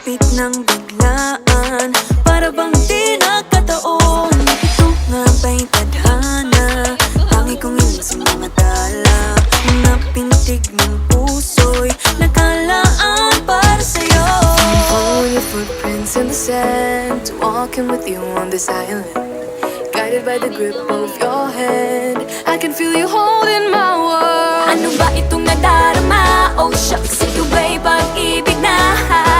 lumapit ng biglaan, para bang di nagkataon. Ito nga ba'y tadhana? Hangi kong iyong sa mga tala, mga pintig ng puso'y nakalaan para sa'yo. Following your footprints in the sand, walking with you on this island, guided by the grip of your hand. I can feel you holding my world. Ano ba itong nadarama? Oh shucks, ito ba'y pag-ibig na?